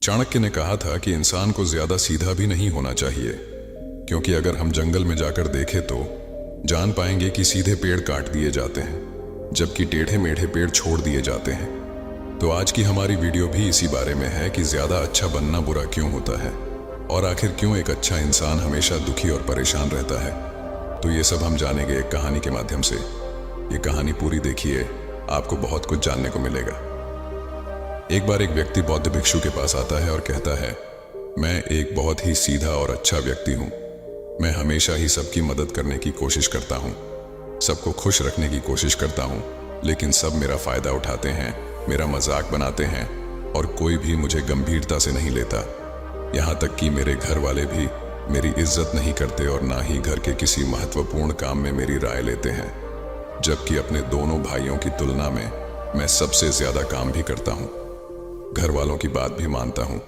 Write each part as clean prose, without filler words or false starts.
चाणक्य ने कहा था कि इंसान को ज्यादा सीधा भी नहीं होना चाहिए, क्योंकि अगर हम जंगल में जाकर देखें तो जान पाएंगे कि सीधे पेड़ काट दिए जाते हैं जबकि टेढ़े मेढ़े पेड़ छोड़ दिए जाते हैं। तो आज की हमारी वीडियो भी इसी बारे में है कि ज्यादा अच्छा बनना बुरा क्यों होता है और आखिर क्यों एक अच्छा इंसान हमेशा दुखी और परेशान रहता है। तो ये सब हम जानेंगे एक कहानी के माध्यम से। ये कहानी पूरी देखिए, आपको बहुत कुछ जानने को मिलेगा। एक बार एक व्यक्ति बौद्ध भिक्षु के पास आता है और कहता है, मैं एक बहुत ही सीधा और अच्छा व्यक्ति हूँ। मैं हमेशा ही सबकी मदद करने की कोशिश करता हूँ, सबको खुश रखने की कोशिश करता हूँ, लेकिन सब मेरा फायदा उठाते हैं, मेरा मजाक बनाते हैं और कोई भी मुझे गंभीरता से नहीं लेता। यहाँ तक कि मेरे घर वाले भी मेरी इज्जत नहीं करते और ना ही घर के किसी महत्वपूर्ण काम में मेरी राय लेते हैं, जबकि अपने दोनों भाइयों की तुलना में मैं सबसे ज्यादा काम भी करता हूँ। घर वालों की बात भी मानता हूँ,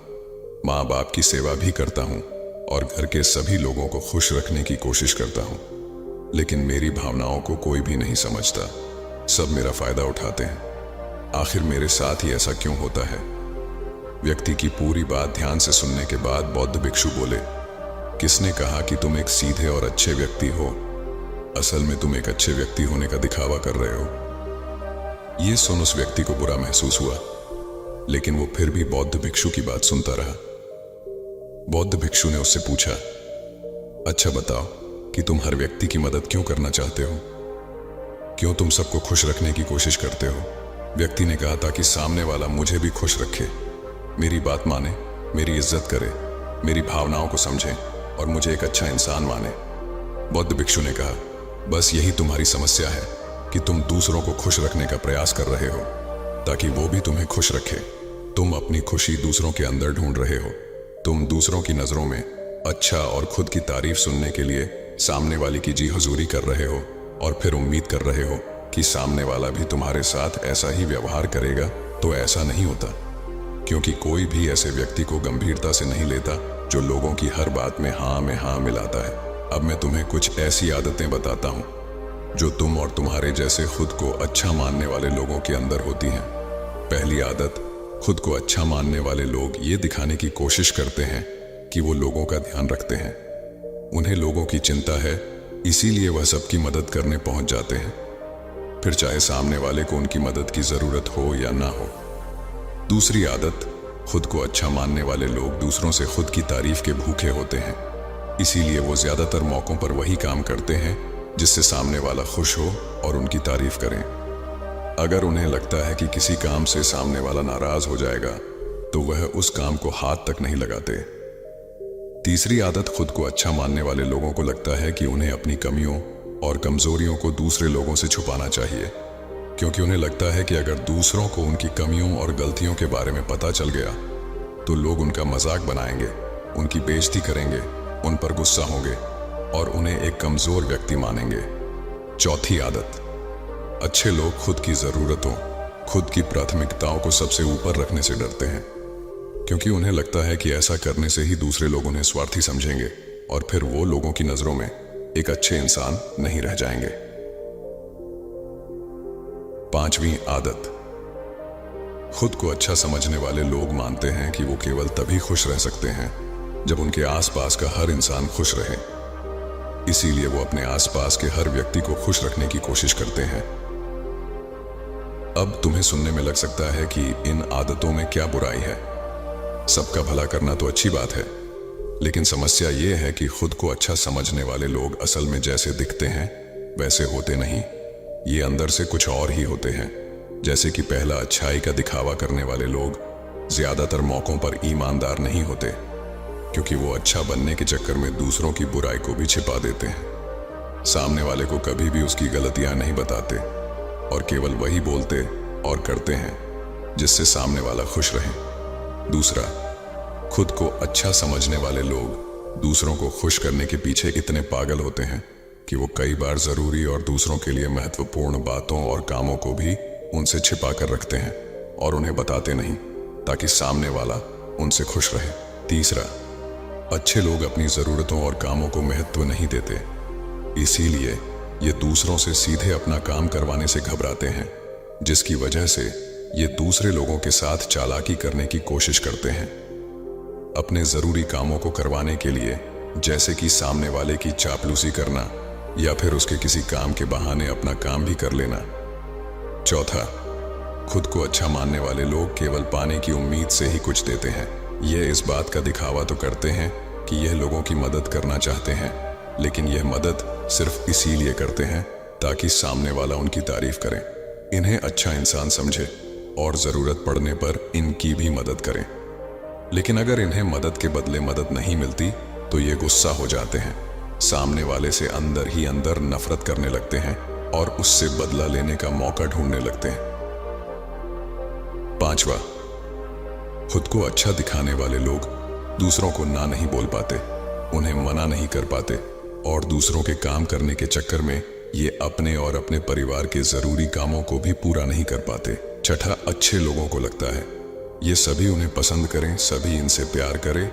माँ बाप की सेवा भी करता हूँ और घर के सभी लोगों को खुश रखने की कोशिश करता हूँ, लेकिन मेरी भावनाओं को कोई भी नहीं समझता। सब मेरा फायदा उठाते हैं। आखिर मेरे साथ ही ऐसा क्यों होता है? व्यक्ति की पूरी बात ध्यान से सुनने के बाद बौद्ध भिक्षु बोले, किसने कहा कि तुम एक सीधे और अच्छे व्यक्ति हो? असल में तुम एक अच्छे व्यक्ति होने का दिखावा कर रहे हो। यह सुन उस व्यक्ति को बुरा महसूस हुआ, लेकिन वो फिर भी बौद्ध भिक्षु की बात सुनता रहा। बौद्ध भिक्षु ने उससे पूछा, अच्छा बताओ कि तुम हर व्यक्ति की मदद क्यों करना चाहते हो? क्यों तुम सबको खुश रखने की कोशिश करते हो? व्यक्ति ने कहा, ताकि सामने वाला मुझे भी खुश रखे, मेरी बात माने, मेरी इज्जत करे, मेरी भावनाओं को समझे और मुझे एक अच्छा इंसान माने। बौद्ध भिक्षु ने कहा, बस यही तुम्हारी समस्या है कि तुम दूसरों को खुश रखने का प्रयास कर रहे हो ताकि वो भी तुम्हें खुश रखे। तुम अपनी खुशी दूसरों के अंदर ढूंढ रहे हो। तुम दूसरों की नजरों में अच्छा और खुद की तारीफ सुनने के लिए सामने वाले की जी हुजूरी कर रहे हो और फिर उम्मीद कर रहे हो कि सामने वाला भी तुम्हारे साथ ऐसा ही व्यवहार करेगा। तो ऐसा नहीं होता, क्योंकि कोई भी ऐसे व्यक्ति को गंभीरता से नहीं लेता जो लोगों की हर बात में हाँ मिलाता है। अब मैं तुम्हें कुछ ऐसी आदतें बताता हूँ जो तुम और तुम्हारे जैसे खुद को अच्छा मानने वाले लोगों के अंदर होती हैं। पहली आदत, खुद को अच्छा मानने वाले लोग ये दिखाने की कोशिश करते हैं कि वो लोगों का ध्यान रखते हैं। उन्हें लोगों की चिंता है, इसीलिए वह सबकी मदद करने पहुंच जाते हैं, फिर चाहे सामने वाले को उनकी मदद की जरूरत हो या ना हो। दूसरी आदत, खुद को अच्छा मानने वाले लोग दूसरों से खुद की तारीफ के भूखे होते हैं, इसीलिए वो ज्यादातर मौकों पर वही काम करते हैं जिससे सामने वाला खुश हो और उनकी तारीफ करें। अगर उन्हें लगता है कि किसी काम से सामने वाला नाराज हो जाएगा तो वह उस काम को हाथ तक नहीं लगाते। तीसरी आदत, खुद को अच्छा मानने वाले लोगों को लगता है कि उन्हें अपनी कमियों और कमजोरियों को दूसरे लोगों से छुपाना चाहिए, क्योंकि उन्हें लगता है कि अगर दूसरों को उनकी कमियों और गलतियों के बारे में पता चल गया तो लोग उनका मजाक बनाएंगे, उनकी बेइज्जती करेंगे, उन पर गुस्सा होंगे और उन्हें एक कमजोर व्यक्ति मानेंगे। चौथी आदत, अच्छे लोग खुद की जरूरतों, खुद की प्राथमिकताओं को सबसे ऊपर रखने से डरते हैं, क्योंकि उन्हें लगता है कि ऐसा करने से ही दूसरे लोग उन्हें स्वार्थी समझेंगे और फिर वो लोगों की नजरों में एक अच्छे इंसान नहीं रह जाएंगे। पांचवी आदत, खुद को अच्छा समझने वाले लोग मानते हैं कि वो केवल तभी खुश रह सकते हैं जब उनके आसपास का हर इंसान खुश रहे, इसीलिए वो अपने आसपास के हर व्यक्ति को खुश रखने की कोशिश करते हैं। अब तुम्हें सुनने में लग सकता है कि इन आदतों में क्या बुराई है। सबका भला करना तो अच्छी बात है, लेकिन समस्या ये है कि खुद को अच्छा समझने वाले लोग असल में जैसे दिखते हैं वैसे होते नहीं। ये अंदर से कुछ और ही होते हैं। जैसे कि पहला, अच्छाई का दिखावा करने वाले लोग ज्यादातर मौकों पर ईमानदार नहीं होते, क्योंकि वो अच्छा बनने के चक्कर में दूसरों की बुराई को भी छिपा देते हैं। सामने वाले को कभी भी उसकी गलतियां नहीं बताते और केवल वही बोलते और करते हैं जिससे सामने वाला खुश रहे। दूसरा, खुद को अच्छा समझने वाले लोग दूसरों को खुश करने के पीछे इतने पागल होते हैं कि वो कई बार जरूरी और दूसरों के लिए महत्वपूर्ण बातों और कामों को भी उनसे छिपा कर रखते हैं और उन्हें बताते नहीं, ताकि सामने वाला उनसे खुश रहे। तीसरा, अच्छे लोग अपनी जरूरतों और कामों को महत्व नहीं देते, इसीलिए ये दूसरों से सीधे अपना काम करवाने से घबराते हैं, जिसकी वजह से ये दूसरे लोगों के साथ चालाकी करने की कोशिश करते हैं। अपने ज़रूरी कामों को करवाने के लिए, जैसे कि सामने वाले की चापलूसी करना या फिर उसके किसी काम के बहाने अपना काम भी कर लेना। चौथा, खुद को अच्छा मानने वाले लोग केवल पाने की उम्मीद से ही कुछ देते हैं। ये इस बात का दिखावा तो करते हैं कि यह लोगों की मदद करना चाहते हैं, लेकिन यह मदद सिर्फ इसीलिए करते हैं ताकि सामने वाला उनकी तारीफ करे, इन्हें अच्छा इंसान समझे और ज़रूरत पड़ने पर इनकी भी मदद करें। लेकिन अगर इन्हें मदद के बदले मदद नहीं मिलती तो ये गुस्सा हो जाते हैं, सामने वाले से अंदर ही अंदर नफरत करने लगते हैं और उससे बदला लेने का मौका ढूंढने लगते हैं। पांचवा, खुद को अच्छा दिखाने वाले लोग दूसरों को ना नहीं बोल पाते, उन्हें मना नहीं कर पाते और दूसरों के काम करने के चक्कर में ये अपने और अपने परिवार के जरूरी कामों को भी पूरा नहीं कर पाते। छठा, अच्छे लोगों को लगता है ये सभी उन्हें पसंद करें, सभी इनसे प्यार करें,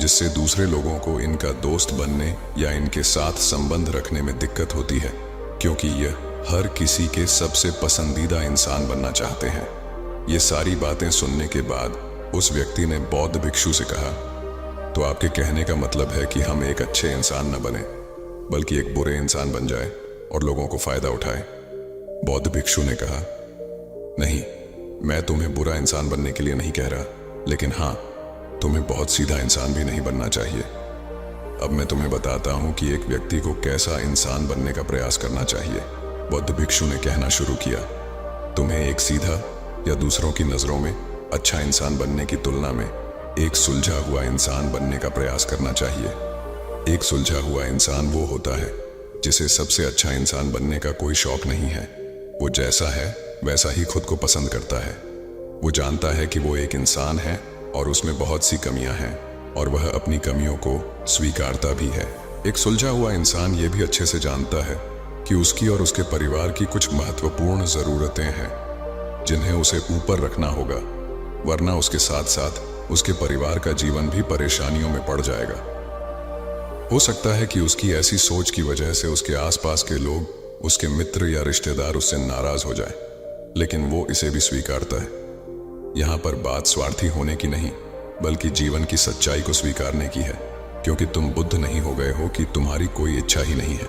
जिससे दूसरे लोगों को इनका दोस्त बनने या इनके साथ संबंध रखने में दिक्कत होती है, क्योंकि यह हर किसी के सबसे पसंदीदा इंसान बनना चाहते हैं। ये सारी बातें सुनने के बाद उस व्यक्ति ने बौद्ध भिक्षु से कहा, तो आपके कहने का मतलब है कि हम एक अच्छे इंसान न बने बल्कि एक बुरे इंसान बन जाए और लोगों को फायदा उठाए। बौद्ध भिक्षु ने कहा, नहीं, मैं तुम्हें बुरा इंसान बनने के लिए नहीं कह रहा, लेकिन हाँ, तुम्हें बहुत सीधा इंसान भी नहीं बनना चाहिए। अब मैं तुम्हें बताता हूं कि एक व्यक्ति को कैसा इंसान बनने का प्रयास करना चाहिए। बौद्ध भिक्षु ने कहना शुरू किया, तुम्हें एक सीधा या दूसरों की नजरों में अच्छा इंसान बनने की तुलना में एक सुलझा हुआ इंसान बनने का प्रयास करना चाहिए। एक सुलझा हुआ इंसान वो होता है जिसे सबसे अच्छा इंसान बनने का कोई शौक नहीं है। वो जैसा है वैसा ही खुद को पसंद करता है। वो जानता है कि वो एक इंसान है और उसमें बहुत सी कमियां हैं और वह अपनी कमियों को स्वीकारता भी है। एक सुलझा हुआ इंसान ये भी अच्छे से जानता है कि उसकी और उसके परिवार की कुछ महत्वपूर्ण ज़रूरतें हैं जिन्हें उसे ऊपर रखना होगा, वरना उसके साथ साथ उसके परिवार का जीवन भी परेशानियों में पड़ जाएगा। हो सकता है कि उसकी ऐसी सोच की वजह से उसके आसपास के लोग, उसके मित्र या रिश्तेदार उससे नाराज हो जाए, लेकिन वो इसे भी स्वीकारता है। यहाँ पर बात स्वार्थी होने की नहीं, बल्कि जीवन की सच्चाई को स्वीकारने की है, क्योंकि तुम बुद्ध नहीं हो गए हो कि तुम्हारी कोई इच्छा ही नहीं है,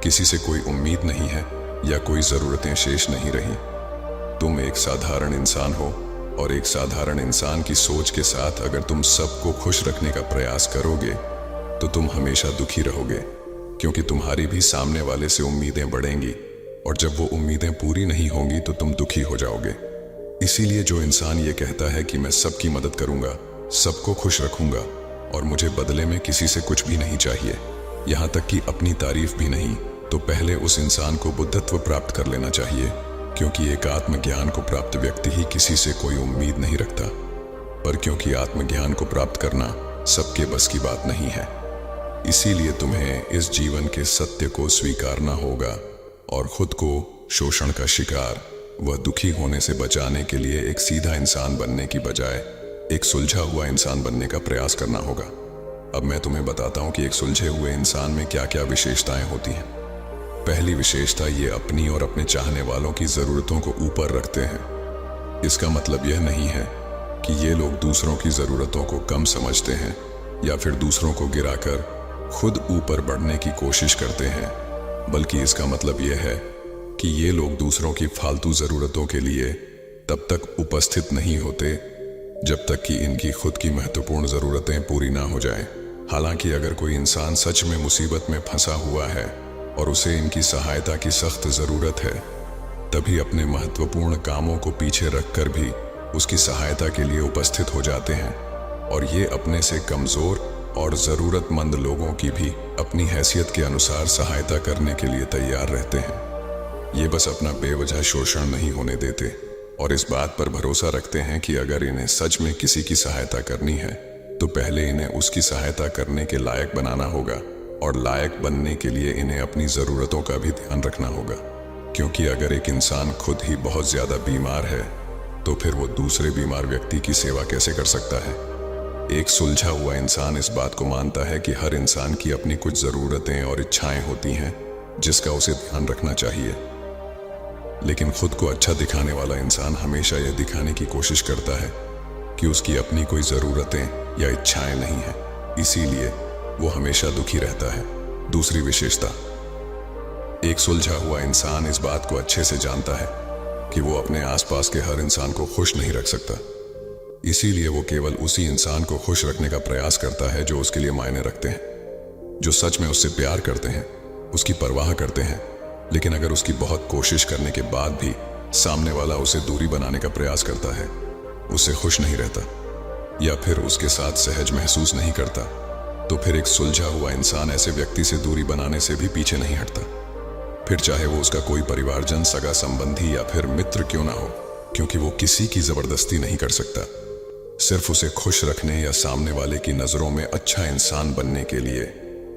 किसी से कोई उम्मीद नहीं है या कोई ज़रूरतें शेष नहीं रही। तुम एक साधारण इंसान हो और एक साधारण इंसान की सोच के साथ अगर तुम सबको खुश रखने का प्रयास करोगे तो तुम हमेशा दुखी रहोगे, क्योंकि तुम्हारी भी सामने वाले से उम्मीदें बढ़ेंगी और जब वो उम्मीदें पूरी नहीं होंगी तो तुम दुखी हो जाओगे। इसीलिए जो इंसान ये कहता है कि मैं सबकी मदद करूंगा, सबको खुश रखूंगा और मुझे बदले में किसी से कुछ भी नहीं चाहिए, यहाँ तक कि अपनी तारीफ भी नहीं, तो पहले उस इंसान को बुद्धत्व प्राप्त कर लेना चाहिए, क्योंकि एक आत्मज्ञान को प्राप्त व्यक्ति ही किसी से कोई उम्मीद नहीं रखता। पर क्योंकि आत्मज्ञान को प्राप्त करना सबके बस की बात नहीं है, इसीलिए तुम्हें इस जीवन के सत्य को स्वीकारना होगा और खुद को शोषण का शिकार व दुखी होने से बचाने के लिए एक सीधा इंसान बनने की बजाय एक सुलझा हुआ इंसान बनने का प्रयास करना होगा। अब मैं तुम्हें बताता हूं कि एक सुलझे हुए इंसान में क्या क्या विशेषताएं होती हैं। पहली विशेषता, ये अपनी और अपने चाहने वालों की ज़रूरतों को ऊपर रखते हैं। इसका मतलब यह नहीं है कि ये लोग दूसरों की ज़रूरतों को कम समझते हैं या फिर दूसरों को गिराकर खुद ऊपर बढ़ने की कोशिश करते हैं, बल्कि इसका मतलब यह है कि ये लोग दूसरों की फालतू ज़रूरतों के लिए तब तक उपस्थित नहीं होते जब तक कि इनकी खुद की महत्वपूर्ण ज़रूरतें पूरी ना हो जाएं। हालांकि अगर कोई इंसान सच में मुसीबत में फंसा हुआ है और उसे इनकी सहायता की सख्त ज़रूरत है, तभी अपने महत्वपूर्ण कामों को पीछे रखकर भी उसकी सहायता के लिए उपस्थित हो जाते हैं और ये अपने से कमज़ोर और ज़रूरतमंद लोगों की भी अपनी हैसियत के अनुसार सहायता करने के लिए तैयार रहते हैं। ये बस अपना बेवजह शोषण नहीं होने देते और इस बात पर भरोसा रखते हैं कि अगर इन्हें सच में किसी की सहायता करनी है तो पहले इन्हें उसकी सहायता करने के लायक बनाना होगा और लायक बनने के लिए इन्हें अपनी ज़रूरतों का भी ध्यान रखना होगा, क्योंकि अगर एक इंसान खुद ही बहुत ज़्यादा बीमार है तो फिर वो दूसरे बीमार व्यक्ति की सेवा कैसे कर सकता है। एक सुलझा हुआ इंसान इस बात को मानता है कि हर इंसान की अपनी कुछ ज़रूरतें और इच्छाएं होती हैं जिसका उसे ध्यान रखना चाहिए, लेकिन खुद को अच्छा दिखाने वाला इंसान हमेशा यह दिखाने की कोशिश करता है कि उसकी अपनी कोई ज़रूरतें या इच्छाएं नहीं हैं, इसीलिए वो हमेशा दुखी रहता है। दूसरी विशेषता, एक सुलझा हुआ इंसान इस बात को अच्छे से जानता है कि वो अपने आसपास के हर इंसान को खुश नहीं रख सकता, इसीलिए वो केवल उसी इंसान को खुश रखने का प्रयास करता है जो उसके लिए मायने रखते हैं, जो सच में उससे प्यार करते हैं, उसकी परवाह करते हैं। लेकिन अगर उसकी बहुत कोशिश करने के बाद भी सामने वाला उसे दूरी बनाने का प्रयास करता है, उससे खुश नहीं रहता या फिर उसके साथ सहज महसूस नहीं करता, तो फिर एक सुलझा हुआ इंसान ऐसे व्यक्ति से दूरी बनाने से भी पीछे नहीं हटता, फिर चाहे वो उसका कोई परिवारजन, सगा संबंधी या फिर मित्र क्यों ना हो, क्योंकि वो किसी की जबरदस्ती नहीं कर सकता। सिर्फ उसे खुश रखने या सामने वाले की नजरों में अच्छा इंसान बनने के लिए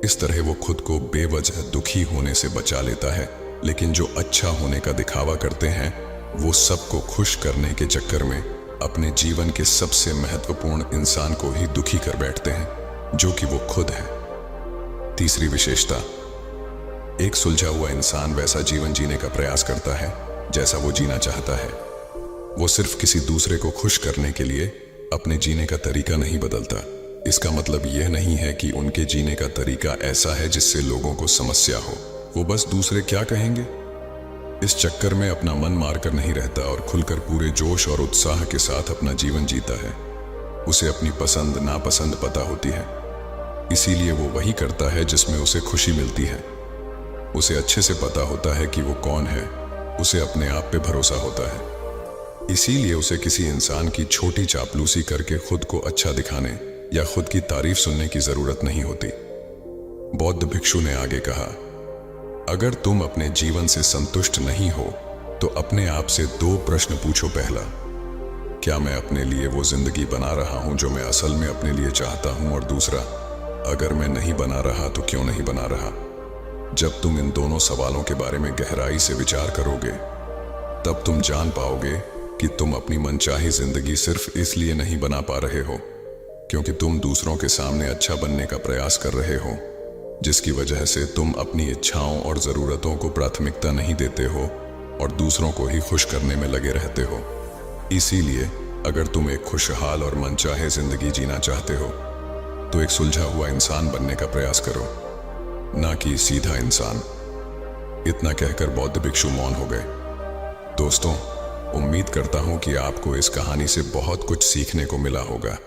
इस तरह वो खुद को बेवजह दुखी होने से बचा लेता है। लेकिन जो अच्छा होने का दिखावा करते हैं, वो सबको खुश करने के चक्कर में अपने जीवन के सबसे महत्वपूर्ण इंसान को ही दुखी कर बैठते हैं, जो कि वो खुद है। तीसरी विशेषता, एक सुलझा हुआ इंसान वैसा जीवन जीने का प्रयास करता है जैसा वो जीना चाहता है। वो सिर्फ किसी दूसरे को खुश करने के लिए अपने जीने का तरीका नहीं बदलता। इसका मतलब यह नहीं है कि उनके जीने का तरीका ऐसा है जिससे लोगों को समस्या हो, वो बस दूसरे क्या कहेंगे इस चक्कर में अपना मन मारकर नहीं रहता और खुलकर पूरे जोश और उत्साह के साथ अपना जीवन जीता है। उसे अपनी पसंद नापसंद पता होती है, इसीलिए वो वही करता है जिसमें उसे खुशी मिलती है। उसे अच्छे से पता होता है कि वो कौन है, उसे अपने आप पे भरोसा होता है, इसीलिए उसे किसी इंसान की छोटी चापलूसी करके खुद को अच्छा दिखाने या खुद की तारीफ सुनने की जरूरत नहीं होती। बौद्ध भिक्षु ने आगे कहा, अगर तुम अपने जीवन से संतुष्ट नहीं हो तो अपने आप से 2 प्रश्न पूछो। पहला, क्या मैं अपने लिए वो जिंदगी बना रहा हूं जो मैं असल में अपने लिए चाहता हूं, और दूसरा, अगर मैं नहीं बना रहा तो क्यों नहीं बना रहा। जब तुम इन दोनों सवालों के बारे में गहराई से विचार करोगे, तब तुम जान पाओगे कि तुम अपनी मनचाही जिंदगी सिर्फ इसलिए नहीं बना पा रहे हो क्योंकि तुम दूसरों के सामने अच्छा बनने का प्रयास कर रहे हो, जिसकी वजह से तुम अपनी इच्छाओं और जरूरतों को प्राथमिकता नहीं देते हो और दूसरों को ही खुश करने में लगे रहते हो। इसीलिए अगर तुम एक खुशहाल और मनचाहे जिंदगी जीना चाहते हो तो एक सुलझा हुआ इंसान बनने का प्रयास करो, ना कि सीधा इंसान। इतना कहकर बौद्ध भिक्षु मौन हो गए। दोस्तों, उम्मीद करता हूं कि आपको इस कहानी से बहुत कुछ सीखने को मिला होगा।